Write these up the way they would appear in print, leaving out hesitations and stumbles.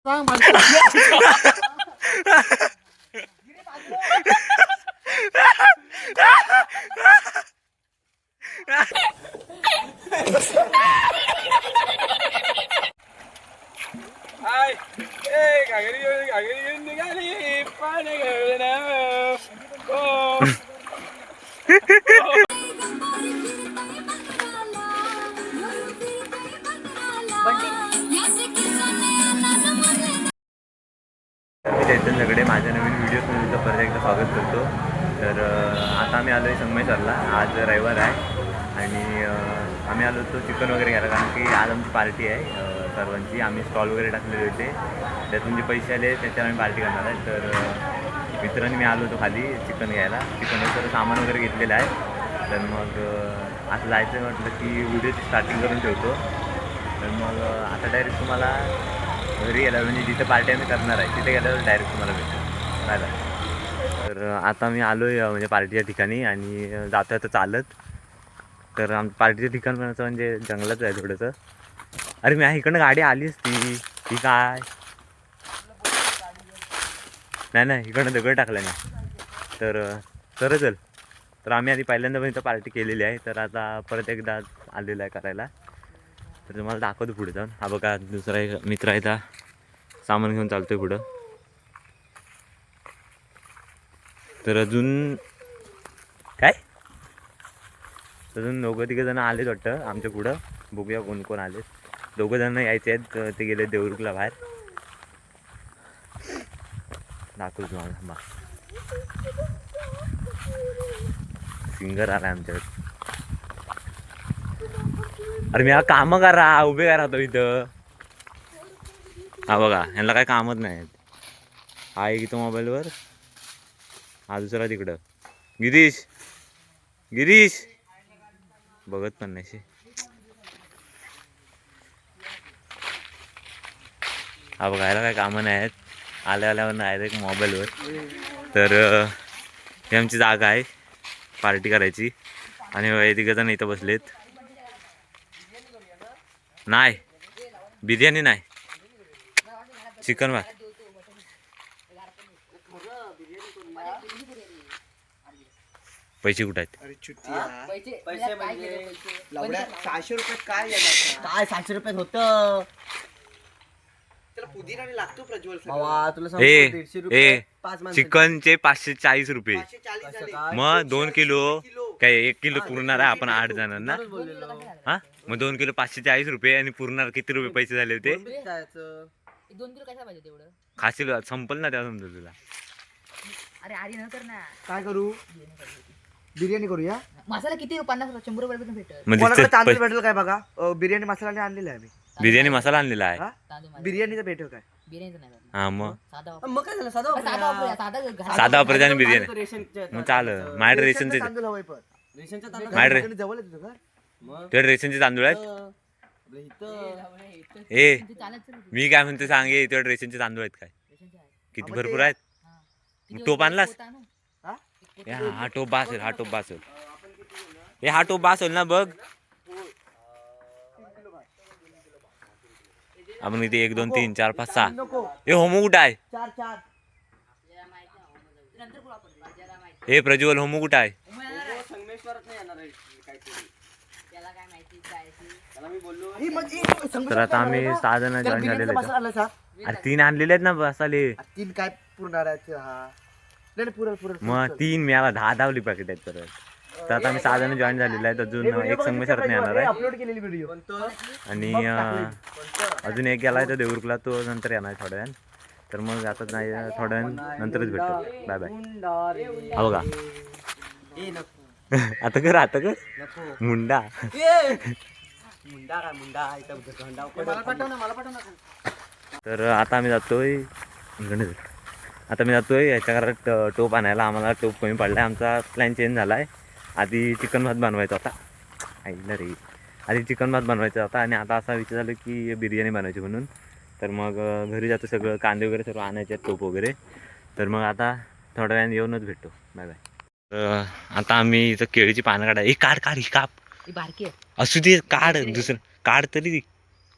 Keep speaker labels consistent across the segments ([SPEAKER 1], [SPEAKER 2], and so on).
[SPEAKER 1] सांग
[SPEAKER 2] हाय ए घागरी निघाली पाणी घालून ओ
[SPEAKER 3] मी चैतन्य झगडे माझ्या नवीन व्हिडिओतून तुमचं परत एकदा स्वागत करतो. तर आता आम्ही आलो आहे संगमेश्वरला. आज रविवार आहे आणि आम्ही आलो होतो चिकन वगैरे घ्यायला, कारण की आज आमची पार्टी आहे सर्वांची. आम्ही स्टॉल वगैरे टाकलेले होते, त्यातून जे पैसे आले त्याच्यावर आम्ही पार्टी करणार आहे. तर मित्रांनी मी आलो होतो खाली चिकन घ्यायला. चिकनचं सर्व सामान वगैरे घेतलेलं आहे. तर मग आता जायचं म्हटलं की व्हिडिओची स्टार्टिंग करून ठेवतो. तर मग आता डायरेक्ट तुम्हाला घरी गेल्यावर, म्हणजे जिथे पार्टी आम्ही करणार आहे तिथे गेल्यावर डायरेक्ट तुम्हाला भेटेल. काय झालं. तर आता मी आलो आहे म्हणजे पार्टीच्या ठिकाणी आणि जातो आता चालत. तर आमचं पार्टीचं ठिकाण म्हणायचं म्हणजे जंगलाचं आहे थोडंसं. अरे मी इकडनं गाडी आलीच ती काय नाही इकडनं दगड टाकलं नाही. तर चल. तर आम्ही आधी पहिल्यांदा पण इथं पार्टी केलेली आहे, तर आता परत एकदा आलेलं आहे करायला. तर तुम्हाला दाखवतो पुढे जाऊन. हा बघा दुसरा एक मित्र आहे, त्या सामान घेऊन चालतोय पुढं. तर अजून दोघं तिघं जण आलेच वाटतं आमच्या पुढं. बघूया कोण कोण आले. दोघं जण यायचे आहेत, ते गेले देवरुखला बाहेर. दाखवतो तुम्हाला. थांबा, सिंगर आला आमच्याकडे. अरे मी हा कामं करा, उभे करा तो इथं. हा बघा, यांना काय कामच नाही. हा एक इथं मोबाईलवर, हा दुसरा तिकडं. गिरीश बघत पण नाही. हा बघा, याला काय कामं नाही आहेत. आल्यावर नाही एक मोबाईलवर. तर ही आमची जागा आहे पार्टी करायची. आणि हे तिघं जण इथं बसलेत. नाही बिर्याणी नाही, चिकन भात. पैसे कुठे आहेत?
[SPEAKER 1] पैसे म्हणजे 600 रुपयात काय 600 रुपयात होतं. त्याला पुदिना लागतो प्रज्वल. तुला सांगतो 150 रुपये
[SPEAKER 3] चिकनचे 540 रुपये.
[SPEAKER 1] 540 झाले.
[SPEAKER 3] मग 2 किलो काय 1 किलो पुरणार आहे आपण 8 जणांना. हा मग 2 किलो 540 रुपये आणि पुरणार किती रुपये पैसे झाले होते?
[SPEAKER 4] 2 किलो कशा पाहिजे तेवढं?
[SPEAKER 3] खाशील संपल ना तेव्हा समजा तुला.
[SPEAKER 4] अरे आधी न कर ना.
[SPEAKER 1] काय करू? बिर्याणी करूया.
[SPEAKER 4] मसाला किती 50-100 रुपये भेटत.
[SPEAKER 1] कोणाकडे तांदूळ भेटेल काय बघा. बिर्याणी मसाला आणलेला आहे मी.
[SPEAKER 3] बिर्याणी मसाला आणलेला आहे.
[SPEAKER 1] बिर्याणीचा भेटेल काय?
[SPEAKER 4] बिर्याणीचं नाही.
[SPEAKER 3] हा मग
[SPEAKER 1] मग काय झालं? साधा
[SPEAKER 3] साधा वापरायचं आणि बिर्याणी मग चालेल. माझ्या रेशनचे
[SPEAKER 1] तांदूळ हवंय पण.
[SPEAKER 3] माझ्या
[SPEAKER 1] जवळ येतो का?
[SPEAKER 3] तुझ्या रेशनचे तांदूळ आहेत. मी काय म्हणते सांग, तुझ्या रेशनचे तांदूळ आहेत काय? किती भरपूर आहेत. मग टोप आणलास? हा टोप बासेल. हा टोप बासेल. हा टोप बासेल ना बघ. आपण इथे 1 2 3 4 5 6. हे होमो कुठं आहे?
[SPEAKER 1] 4
[SPEAKER 3] हे प्रज्वल होमो कुठं आहे? तर आता आम्ही 6 जण जॉईन झालेले आहेत. अरे 3 आणलेले आहेत ना बसाले.
[SPEAKER 1] 3 काय पुरणार आहेत? हा नाही पुरल.
[SPEAKER 3] मग 3 मिळाला 10 धावली पॅकेट आहेत परत. तर आता आम्ही 6 जण जॉईन झालेले आहेत. अजून एक संगमेश्वरात येणार आहे
[SPEAKER 1] अपलोड केलेली व्हिडिओ.
[SPEAKER 3] आणि अजून एक गेला आहे तो देवरुखला, तो नंतर येणार आहे थोड्या वेळान. तर मग आता नाही, थोड्या वेळान नंतरच भेटतो. Bye bye. हो का आता कर मुंडा. तर आता आम्ही जातोय याच्या घरात टोप आणायला. आम्हाला टोप कमी पडला आहे. आमचा प्लॅन चेंज झाला आहे. आधी चिकन भात बनवायचा होता. आधी चिकन भात बनवायचा होता आणि आता असा विचार झाला की बिर्याणी बनवायची म्हणून. तर मग घरी जातो, सगळं कांदे वगैरे सर्व आणायचे आहेत, टोप वगैरे. तर मग आता थोड्या वेळाने येऊनच भेटतो. Bye bye. तर आता आम्ही इथं केळीची पानं काढा. ही काढ ही काप
[SPEAKER 4] बारकी आहे.
[SPEAKER 3] असू दे, काढ दुसरं काढ तरी.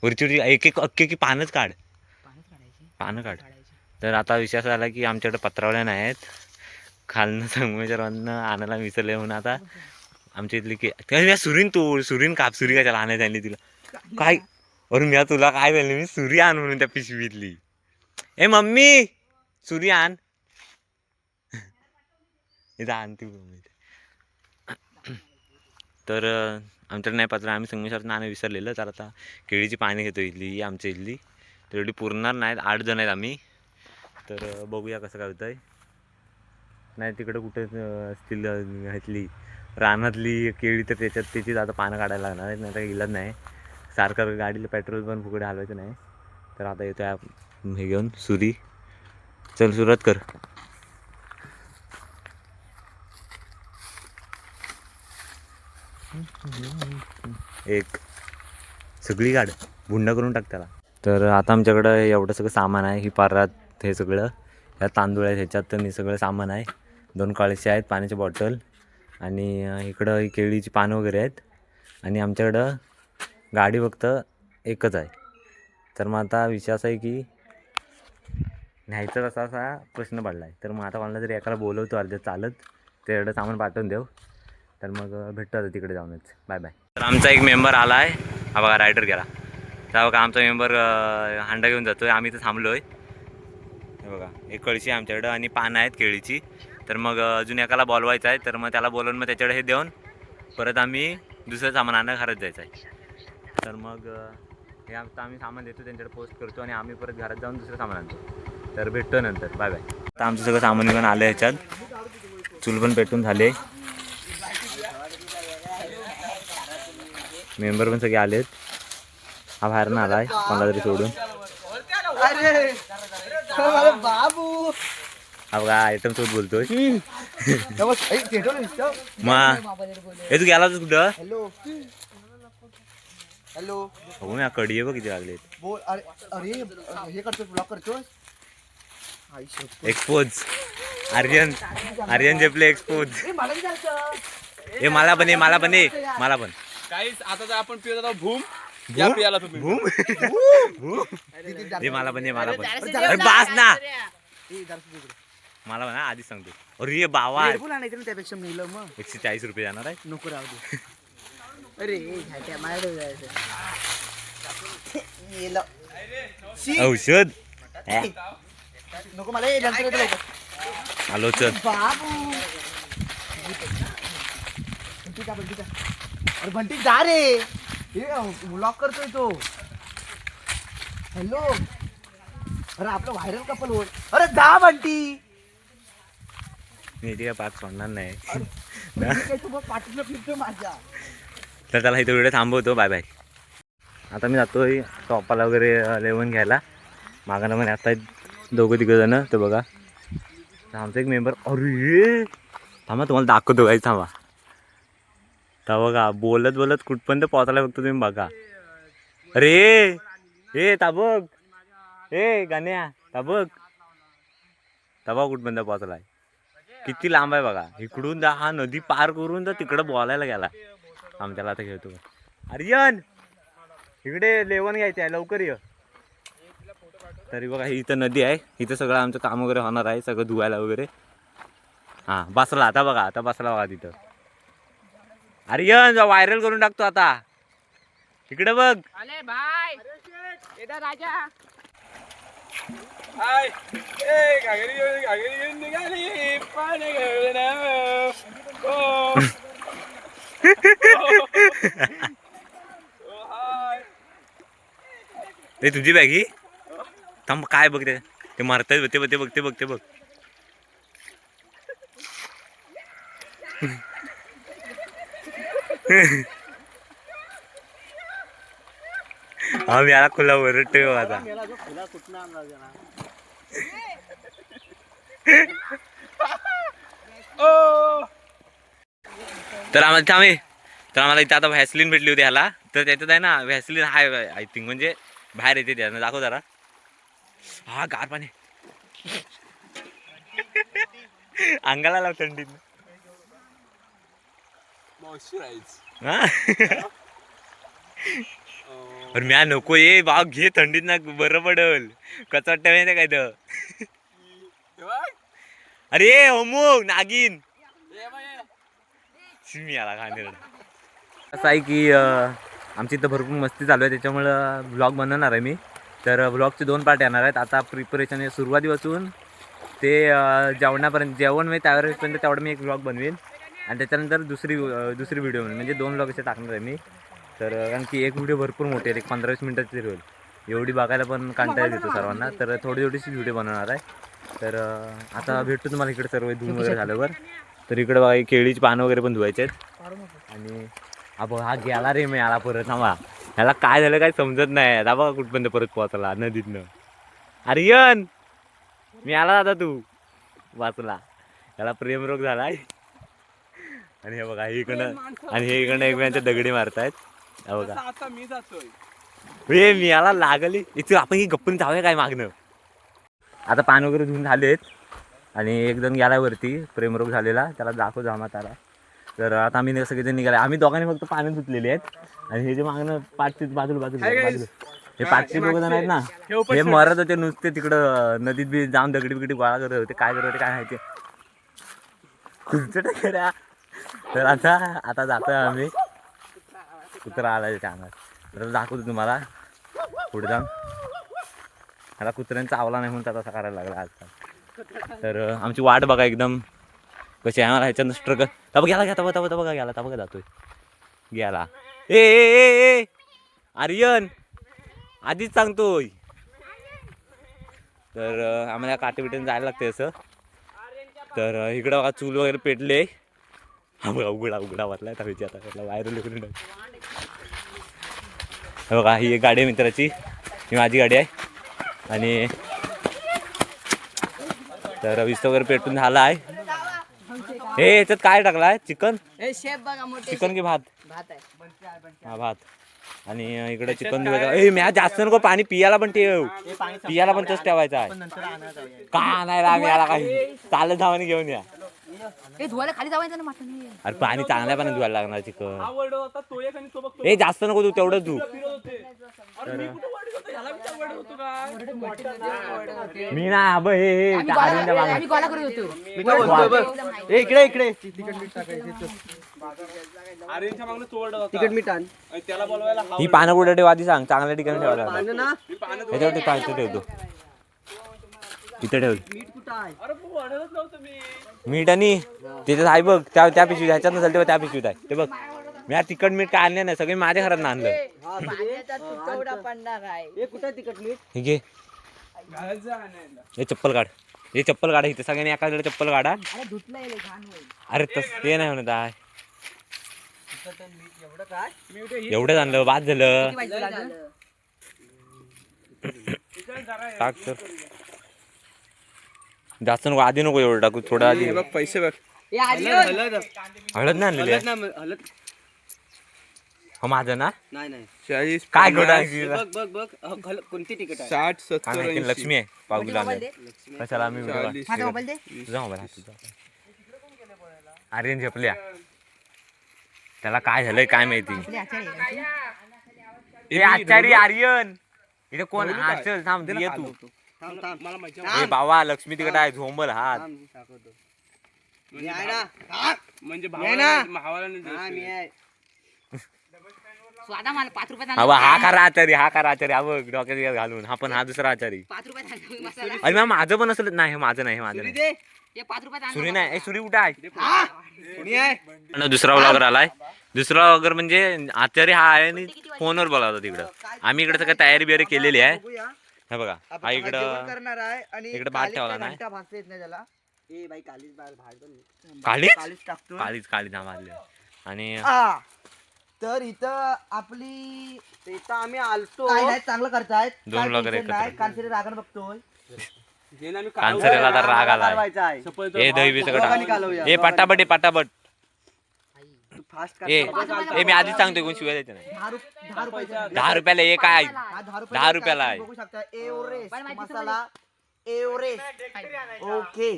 [SPEAKER 3] वरची एक अख्खी पानच काढ. पानं काढ. तर आता विषय असा झाला की आमच्याकडे पत्रावळ्या नाही आहेत, खालनं संगमेश्वरमधनं आणायला विसरले म्हणून आता आमच्या इथली की सुरीन तोड, सुरीन काप, सुरी कशाला आणायला आणली तुला काय? अरे मी तुला काय झालं, मी सुरी आण म्हणून त्या पिशवीतली. ए मम्मी सुरी आण, इथं आणते. तर आमच्याकडे नाही पत्र, आम्ही संगमेश्वरात नाणं विसरलेलं. तर आता केळीची पाणी घेतो इथली, आमच्या इथली. तर एवढी पुरणार नाहीत, 8 जण आहेत आम्ही. तर बघूया कसं काय होतं आहे. नाही तिकडं कुठं असतील ह्यातली रानातली केळी, तर त्याचीच आता पानं काढायला लागणार आहेत, नाही तर इलाज नाही. सारखं गाडीला पेट्रोल पण फुकडे हलवायचं नाही. तर आता येतो हे घेऊन सुरी. चल सुरुवात कर. एक सगळी गाड भुंडा करून टाक त्याला. तर आता आमच्याकडं एवढं सगळं सामान आहे. ही पारात हे सगळं, ह्या तांदूळ आहेत ह्याच्यात, तर हे सगळं सामान आहे. 2 कळशी आहेत, पाण्याची बॉटल, आणि इकडं ही केळीची पानं वगैरे आहेत. आणि आमच्याकडं गाडी फक्त एकच आहे. तर मग आता विषय असा आहे की न्यायचं कसा असा प्रश्न पडला आहे. तर मग आता कोणाला तरी एकाला बोलवतो अर्ध्यात चालत, ते एवढं सामान पाठवून देऊ. तर मग भेटतो आता तिकडे जाऊनच. Bye bye. तर आमचा एक मेंबर आला आहे, हा बघा रायडर गेला. तर बघा आमचा मेंबर हांडा घेऊन जातो आहे. आम्ही तर थांबलो आहे. हे बघा एक कळशी आहे आमच्याकडं आणि पानं आहेत केळीची. तर मग अजून एकाला बोलवायचं आहे. तर मग त्याला बोलवून मग त्याच्याकडे हे देऊन परत आम्ही दुसरं सामान आणायला घरात जायचं आहे. तर मग हे आता आम्ही सामान देतो, त्यांच्याकडे पोस्ट करतो आणि आम्ही परत घरात जाऊन दुसरं सामान आणतो. तर भेटतो नंतर. Bye bye. आता आमचं सगळं सामान घेऊन आलं ह्याच्यात. चूल पण पेटून झाले, मेंबर पण सगळे आलेत. हा बाहेरनं आलाय कोणाला तरी सोडून.
[SPEAKER 1] बाबू
[SPEAKER 3] हा बघा आयटम सोबत बोलतोय. मग हे तू गेला होतास कुठं?
[SPEAKER 1] हॅलो हॅलो
[SPEAKER 3] बघू मी कडी आहे बघ किती लागले.
[SPEAKER 1] बोल. अरे अरे हे करतोस, ब्लॉक करतोस.
[SPEAKER 3] एक्सपोज आर्यन जेपले एक्सपोज. हे मला पण मला पण
[SPEAKER 2] काहीच. आता जर आपण पिऊ जातो भूम, या पियाला तुम्ही
[SPEAKER 3] भूम. हे मला पण अरे बास ना, मला म्हणा आधीच सांगतो. अरे हे बावा
[SPEAKER 1] आणायचं ना, त्यापेक्षा मिळलं मग
[SPEAKER 3] 140 रुपये जाणार आहे.
[SPEAKER 1] नको राहू दे. अरे माझ्याकडे जायचं
[SPEAKER 3] औषध
[SPEAKER 1] नको मला.
[SPEAKER 3] आलो चल.
[SPEAKER 1] बाबू अरे बंटी जा रे, हे ब्लॉक करतोय तो. हॅलो अरे आपलं व्हायरल कपल होय. अरे जा बंटी.
[SPEAKER 3] मी काय पाक सोडणार नाही.
[SPEAKER 1] पाठीला फिरतो माझ्या.
[SPEAKER 3] तर त्याला इथं व्हिडिओ थांबवतो. Bye bye. आता मी जातोय टॉपाला वगैरे लेवून घ्यायला. मागायला म्हणे आता 2-3 जण. तर बघा आमचा एक मेंबर. अरे थांबा तुम्हाला दाखवतो काही. थांबा तर बघा बोलत कुठपर्यंत पोहोचला फक्त तुम्ही बघा. अरे हे ताबग, हे गाण्या ताबग, तबा कुठपर्यंत पोहोचलाय. किती लांब आहे बघा. इकडून हा नदी पार करून तर तिकडं बोलायला गेला. आमच्याला आता घेतो. आर्यन इकडे लेवण घ्यायचं आहे, लवकर ये. तरी बघा ही इथं नदी आहे. इथं सगळं आमचं काम वगैरे होणार आहे, सगळं धुवायला वगैरे. हां बसला आता बघा, आता बसला बघा तिथं. आर्यन व्हायरल करून टाकतो आता. इकडे बघ.
[SPEAKER 2] हाय ए घागरी घेऊन निघाली पाणी घेऊन.
[SPEAKER 3] ते तुझी बॅगी थांब. काय बघ ते मारताय. ते बघ. आम्ही याला खुला वरटतोय आता. तर आम्हाला इथं आता व्हॅसलिन भेटली होती ह्याला. तर त्याच्यात आहे ना व्हॅसलिन हाय आय थिंक, म्हणजे बाहेर येते त्यानं. दाखव जरा. हा गार पाणी अंगाला लाव थंडीत. अरे म्या नको ये बाग घे थंडीत ना बरं पडल कसं वाटतं माहिती काय तर अरे होमो नागिन मी आला खांदेर असं आहे की आमची इथं भरपूर मस्ती चालू आहे त्याच्यामुळं ब्लॉग बनवणार आहे मी तर ब्लॉगचे 2 पार्ट येणार आहेत आता प्रिपरेशन आहे सुरुवातीपासून ते जेवणापर्यंत जेवण मी त्यावेळेपर्यंत तेवढं मी एक ब्लॉग बनवेन आणि त्याच्यानंतर दुसरी व्हिडिओ म्हणजे 2 ब्लॉग असे टाकणार आहे मी तर कारण की एक व्हिडिओ भरपूर मोठी आहे एक 15-20 मिनिटाची होईल एवढी बघायला पण कंटाळा येतो सर्वांना तर थोडीशी व्हिडिओ बनवणार आहे तर आता भेटतो तुम्हाला इकडे सर्व धुवून वगैरे झाल्यावर तर इकडे बघा केळीची पानं वगैरे पण धुवायचे आहेत आणि हा गेला रे मी आला परत थांबा ह्याला काय झालं काय समजत नाही आता बघा कुठपर्यंत परत पोहोचला नदीतनं आर्यन मी आला आता तू वाचला याला प्रेमरोग झालाय आणि हे बघा इकडनं आणि हे इकडनं एकमेकांच्या दगडी मारतायत हे बघा
[SPEAKER 2] आता मी जातोय
[SPEAKER 3] हे मी याला लागली इथे आपण ही गप्पून जाऊया काय मागणं आता पान वगैरे धुवून झालेत आणि एक जण गेला वरती प्रेमरोग झालेला त्याला दाखव जामात आला तर आता आम्ही सगळेजण निघाले आम्ही दोघांनी फक्त पानं धुतलेली आहेत आणि हे जे मागणं पाठची बाजूला हे पाचशे 2 जण आहेत ना हे मरत होते नुसते तिकडं नदीत बी जाऊन दगडी बिगडी गोळा करत होते काय करत होते काय माहिती करा तर आता जातोय आम्ही कुत्रा आला त्याच्या अंगात तर दाखवतो तुम्हाला पुढे जाऊन ह्याला कुत्र्यांचा आवला नाही म्हणून तसा करायला लागला आजकाल तर आमची वाट बघा एकदम कशी आहे मला ह्याच्यानं स्ट्रगल तब गेला घ्या तब बघा गेला तब जातोय गेला ए आर्यन आधीच सांगतोय तर आम्हाला काटे बिटेन जायला लागते असं तर इकडं बघा चूल वगैरे पेटले हा बघा उघडा वाटलाय तवेची आता त्याला व्हायरल करून बघा ही एक गाडी आहे मित्राची ही माझी गाडी आहे आणि तर वीस वगैरे पेटून झाला आहे हे याच्यात काय टाकलाय चिकन चिकन की भात हा भात आणि इकडे चिकन दिवायचं मॅच जास्त नको पाणी पियाला पण ठेव पियाला पण तसं ठेवायचं आहे का नाही आम्ही याला काही चालत धावाने घेऊन या
[SPEAKER 4] खाली जावायचं ना मात्र
[SPEAKER 3] अरे पाणी चांगल्या पाणी धुवायला लागणार चिकन ए जास्त नको तू तेवढंच धु मी ना अब हे
[SPEAKER 4] आम्ही गोळा करत होतो
[SPEAKER 1] इकडे
[SPEAKER 2] तिकट मीठ आण त्याला बोलवायला
[SPEAKER 3] ही पानं कुठे ठेव आधी सांग चांगल्या ठिकाणी ठेवायला त्याच्यावरती काय ठेवतो इथे ठेव मीठ आणि त्याच्यात आहे बघ त्या पिशवीत ह्याच्यात नसेल तेव्हा त्या पिशवीत आहे ते बघ मी तिखट मीठ काय आणलं नाही सगळे माझ्या घरात आणलं हे घे हे चप्पल काढ इथे सगळ्यांनी एखाद्या चप्पल काढा अरे तस ते नाही म्हणत आहे एवढं आणलं बाद झालं टाक तर जास्त नको आधी नको एवढं टाकू थोडं आधी
[SPEAKER 2] पैसे बघ
[SPEAKER 3] हळद नाही आणलेली हो माझं ना
[SPEAKER 1] नाही
[SPEAKER 2] 40
[SPEAKER 3] काय
[SPEAKER 1] बघ कोणती तिकीट आहे
[SPEAKER 2] 60 70
[SPEAKER 3] लक्ष्मी आहे पावगी लागले कशाला आम्ही
[SPEAKER 4] माझा मोबाईल दे
[SPEAKER 3] तुझा मोबाईल तुझा आर्यन झेपल्या त्याला काय झालंय काय माहिती हे आचारी आर्यन इथे कोण चल थांब ये तू ए बाबा लक्ष्मी तिकडे आहे झोंबल हात
[SPEAKER 2] म्हणजे भावाला
[SPEAKER 4] स्वादा मला 5 रुपयात
[SPEAKER 3] हा खरा आचारी हा बघ डोक्यात घालून हा पण हा दुसरा आचारी
[SPEAKER 4] 5 रुपयात मसाला
[SPEAKER 3] अरे मॅम माझं पण असलं नाही हे माझं नाही
[SPEAKER 4] हे 5 रुपयात
[SPEAKER 3] सुरी नाही सुरी कुठे आहे दुसरा व्लॉगर आलाय दुसरा व्लॉगर म्हणजे आचारी हा आहे आणि फोनवर बोलावतो तिकडं आम्ही इकडे सगळं तयारी बियारी केलेली आहे हे बघा हा इकडं
[SPEAKER 1] करणार आहे आणि
[SPEAKER 3] इकडे भात ठेवला नाही काळीच हा भाजले आणि
[SPEAKER 1] तर इथं आपली इथं आम्ही आलतो चांगलं करतायत
[SPEAKER 3] 2 व्लॉगर
[SPEAKER 1] कांसरे रागण बघतोय
[SPEAKER 3] कांसरेला तर राग आलाय ए दही बी सगळं ए पटापट
[SPEAKER 1] फास्ट
[SPEAKER 3] ए मी आधीच सांगतोय कोण शिवाय द्यायचं नाही 10 रुपयाला एक आहे 10 रुपयाला आहे
[SPEAKER 1] बघू शकता एव्हरेस्ट मसाला एव्हरेस्ट ओके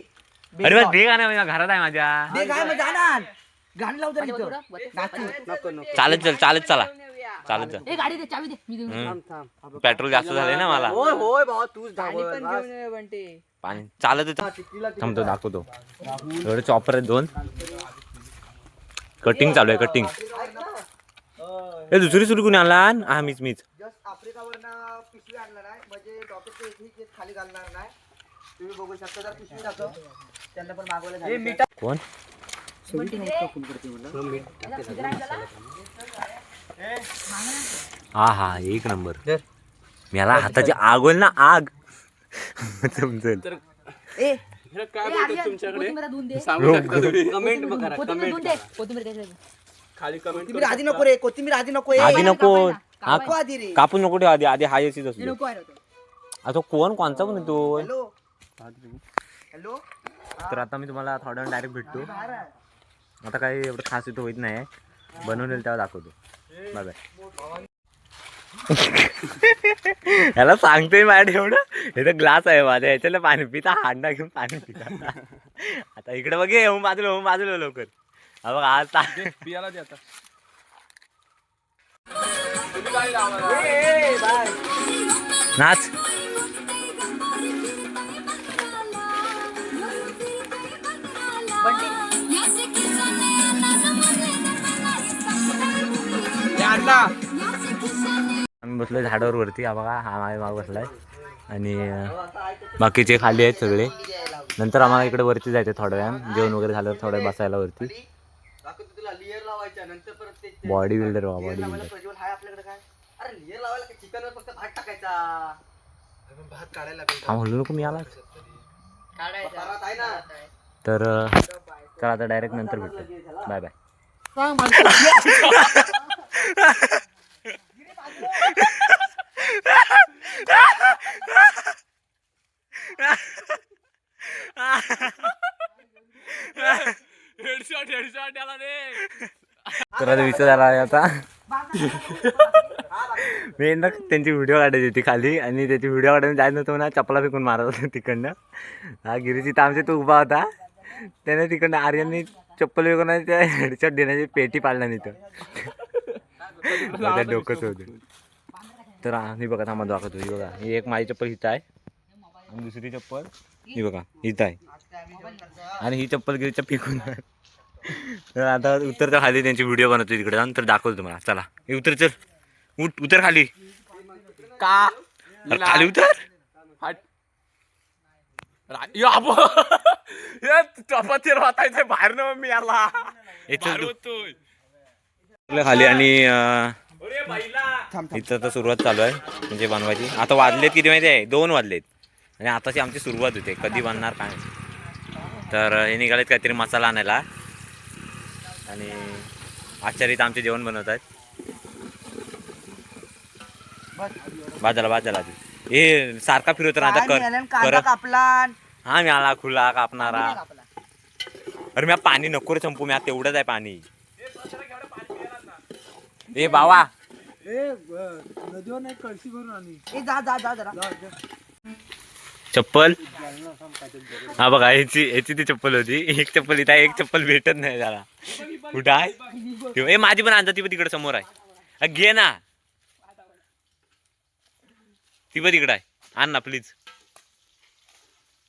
[SPEAKER 3] अरे बस दे का नाही घरात आहे माझ्या
[SPEAKER 1] दे काय मग जाणार गाणी लावू तर इथं. नाचू.
[SPEAKER 3] चालत चल चालत चला चालत जा
[SPEAKER 4] ए गाडी दे चावी दे मी देऊन
[SPEAKER 3] पेट्रोल जास्त झाले ना मला
[SPEAKER 1] होय होय भावा तूच धावल.
[SPEAKER 3] पाणी चालत थांबतो दाखवतो एवढे चॉपर आहेत 2 कटिंग चालू आहे कटिंग हे दुसरी सुरू कोणी आणला हा मीच
[SPEAKER 1] जस्ट आफ्रिकावरनं पिशवी आणलं नाही म्हणजे डॉक्टर हे खाली घालणार नाही. तुम्ही बघू शकता जर पिशवी दाखव त्यांना पण मागवायला झालं.
[SPEAKER 3] कोण हा हा एक नंबर मला हाताची आग होईल ना आग समजेल
[SPEAKER 4] ए
[SPEAKER 2] काय बोलतात तुमच्याकडे
[SPEAKER 4] कोथिंबीर धुवून दे
[SPEAKER 2] सांगू शकता तुम्ही
[SPEAKER 1] कमेंट करा.
[SPEAKER 4] कोथिंबीर धुवून दे कोथिंबीर दे
[SPEAKER 2] खाली कमेंट
[SPEAKER 1] कोथिंबीर आधी नको रे कोथिंबीर आधी नको रे.
[SPEAKER 3] आधी नको हा
[SPEAKER 1] नको आधी रे.
[SPEAKER 3] कापून नको ठेव आधी आधी हा याचीच असू दे.
[SPEAKER 4] नको आहे तो.
[SPEAKER 3] आता कोण कोणचा पण येतो
[SPEAKER 1] हॅलो हॅलो
[SPEAKER 3] तर आता मी तुम्हाला थोड्या वेळ डायरेक्ट भेटतो आता काही एवढं खास इथं होत नाही बनवलेलं तेव्हा दाखवतो बाय बाय याला सांगतोय मॅडम एवढं हे तर ग्लास आहे माझ्या याच्याला पाणी पिता हांडा घेऊन पाणी पिता आता इकडे बघे होऊन बाजूला लवकर हा बघ आज
[SPEAKER 2] पियाला दे आता
[SPEAKER 3] नाच आम्ही बसलोय झाडावर वरती हा बघा हा माझ्या माग बसलाय आणि बाकीचे खाली आहेत सगळे नंतर आम्हाला इकडे वरती जायचं थोड्या वेळान जेवण वगैरे झाल्यावर थोड्या बसायला वरती
[SPEAKER 1] तुला लेअर लावायच्या नंतर परत ते
[SPEAKER 3] body builder body builder
[SPEAKER 1] Prajwal हाय आपल्याकडे काय अरे लेअर लावायला काय चिकनवर फक्त भात टाकायचा. भात काढायला
[SPEAKER 3] हा म्हणलो नको मी आला
[SPEAKER 1] परत आहे ना.
[SPEAKER 3] तर चला आता डायरेक्ट नंतर भेटतो बाय बाय
[SPEAKER 2] हेडशॉट याला दे
[SPEAKER 3] तर आता विचार झाला आहे आता मी ना त्यांची व्हिडिओ काढायची होती खाली आणि त्याची व्हिडिओ काढायला जायचं नव्हतं ना चपला फेकून मारत होता तिकडनं हा गिरीची तर आमच्या तो उभा होता त्याने तिकडनं आर्यननी चप्पल फेकून त्या हेडशॉट देण्याची पेटी पाडला नाही तर डोकंच होते तर ही बघा थांबा दाखवतो ही बघा ही एक माझी चप्पल हिथं आहे आणि दुसरी चप्पल ही बघा हिथं आहे आणि ही चप्पल गिरीच्या फेकून तर आता उतरता खाली त्यांची व्हिडिओ बनवतो तिकडे जाऊन तर दाखवतो तुम्हाला चला हे उतर चल उतर खाली
[SPEAKER 2] का
[SPEAKER 3] अरे खाली उतर
[SPEAKER 2] हट चपातीवर वाटायचं बाहेर ना मी याला
[SPEAKER 3] खाली आणि इथं तर सुरुवात चालू आहे म्हणजे बनवायची आता वाजलेत किती माहिती आहे 2 वाजलेत आणि आताची आमची सुरुवात होते कधी बनणार काय तर हे निघालेत काहीतरी मसाला आणायला आणि आचार्य आमचे जेवण बनवत आहेत बाजाला आधी हे सारखा फिरवतो ना आता
[SPEAKER 1] कापला
[SPEAKER 3] हा मी आला खुला कापणारा अरे मी पाणी नको रे संपू मी तेवढंच आहे पाणी ए बावा चप्पल हा बघा याची ती चप्पल होती एक चप्पल इथं एक चप्पल भेटत नाही त्याला कुठं आहे ए माझी पण आणता ती पण तिकडे समोर आहे घे ना ती पण तिकडे आहे आण ना प्लीज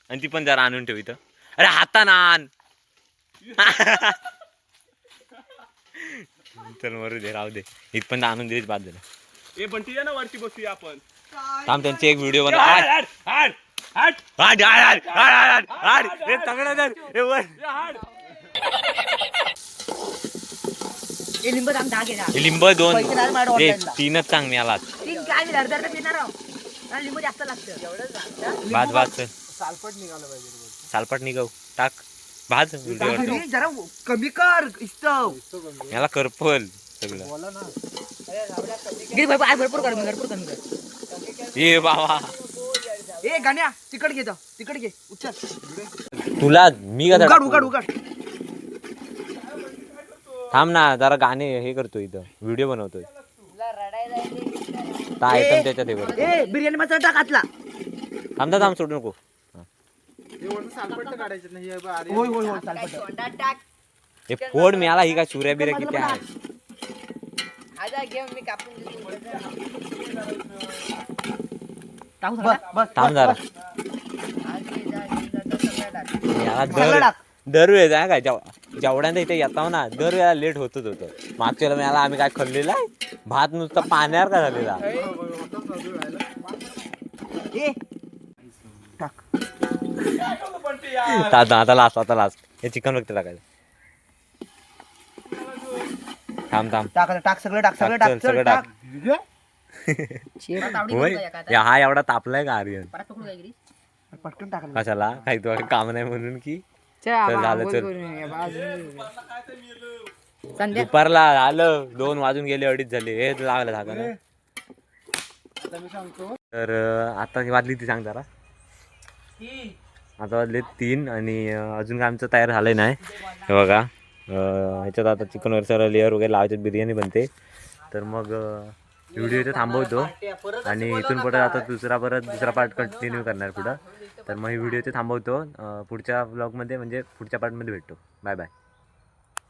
[SPEAKER 3] आणि ती पण जरा आणून ठेव इथं अरे हातानं आण चल मरू दे राहू दे इथपर्यंत आणून दिलीच बाद झालं
[SPEAKER 2] ए बंटी ना वरती बसूया आपण
[SPEAKER 3] थांब त्यांची एक व्हिडिओ बनव
[SPEAKER 4] लिंब दाम दहा घे ना
[SPEAKER 3] लिंब 2 3च सांग मी आला
[SPEAKER 4] तीन काय अर्धा पिणार आहो लिंबू जास्त लागतं
[SPEAKER 3] भात चल सालपट निघव टाक भात व्हिडिओ
[SPEAKER 1] जरा कमी कर इस्तव
[SPEAKER 3] याला करपल सगळं
[SPEAKER 4] भरपूर कमी कर
[SPEAKER 3] ये बाबा
[SPEAKER 1] ए गाण्या तिकड घे उचल
[SPEAKER 3] तुला मी का
[SPEAKER 1] उघड
[SPEAKER 3] थांब ना जरा गाणे हे करतो इथं व्हिडिओ बनवतोय आयटम त्याच्यात हे बघ
[SPEAKER 1] ए बिर्याणी मसाला टाक आतला
[SPEAKER 3] थांब सोडू नको
[SPEAKER 1] होय सालपट
[SPEAKER 3] हे फोड मिळाला ही काय चुऱ्या बिऱ्या किती आहे
[SPEAKER 4] आजा घेऊन मी कापून देतो.
[SPEAKER 1] बस बस
[SPEAKER 3] थांब जरा
[SPEAKER 4] आज ये जा, सगळं टाक.
[SPEAKER 3] याला
[SPEAKER 1] सगळं टाक.
[SPEAKER 3] दरवेळेस आहे काय जेवढ्यांदा इथे येताव ना दरवेळेला लेट होतच होतं मागच्या वेळेला मिळाला आम्ही काय खाल्लेला आहे भात नुसतं पाण्यावर का झालेला
[SPEAKER 1] ए, टाक.
[SPEAKER 3] आता लास्ट हे चिकन वगैरे टाकायचं थांब
[SPEAKER 1] टाक सगळं टाक
[SPEAKER 3] चल,
[SPEAKER 1] चल,
[SPEAKER 3] सगळं
[SPEAKER 1] टाक.
[SPEAKER 4] परत आवडी
[SPEAKER 3] होय
[SPEAKER 4] करू का एखादा?
[SPEAKER 3] या हा एवढा तापलाय का आर्यन
[SPEAKER 4] परत पकडू काय गिरीश?
[SPEAKER 1] पटकन टाक.
[SPEAKER 3] कशाला काही तुला काम नाही म्हणून की चल झालं चल
[SPEAKER 4] संध्या
[SPEAKER 3] दुपारला आलं 2 वाजून गेले 2:30 झाले हे लागलं झालं ना तर आता वाजली ती सांग जरा आता वाजले 3 आणि अजून काय आमचं तयार झालंय नाही हे बघा ह्याच्यात आता चिकन वगैरे सर्व लेअर वगैरे लावायच्यात बिर्याणी बनते तर मग व्हिडिओ इथे थांबवतो आणि इथून पुढे आता दुसरा पार्ट कंटिन्यू करणार पुढं तर मग ही व्हिडिओ इथे थांबवतो पुढच्या ब्लॉगमध्ये म्हणजे पुढच्या पार्टमध्ये भेटतो बाय बाय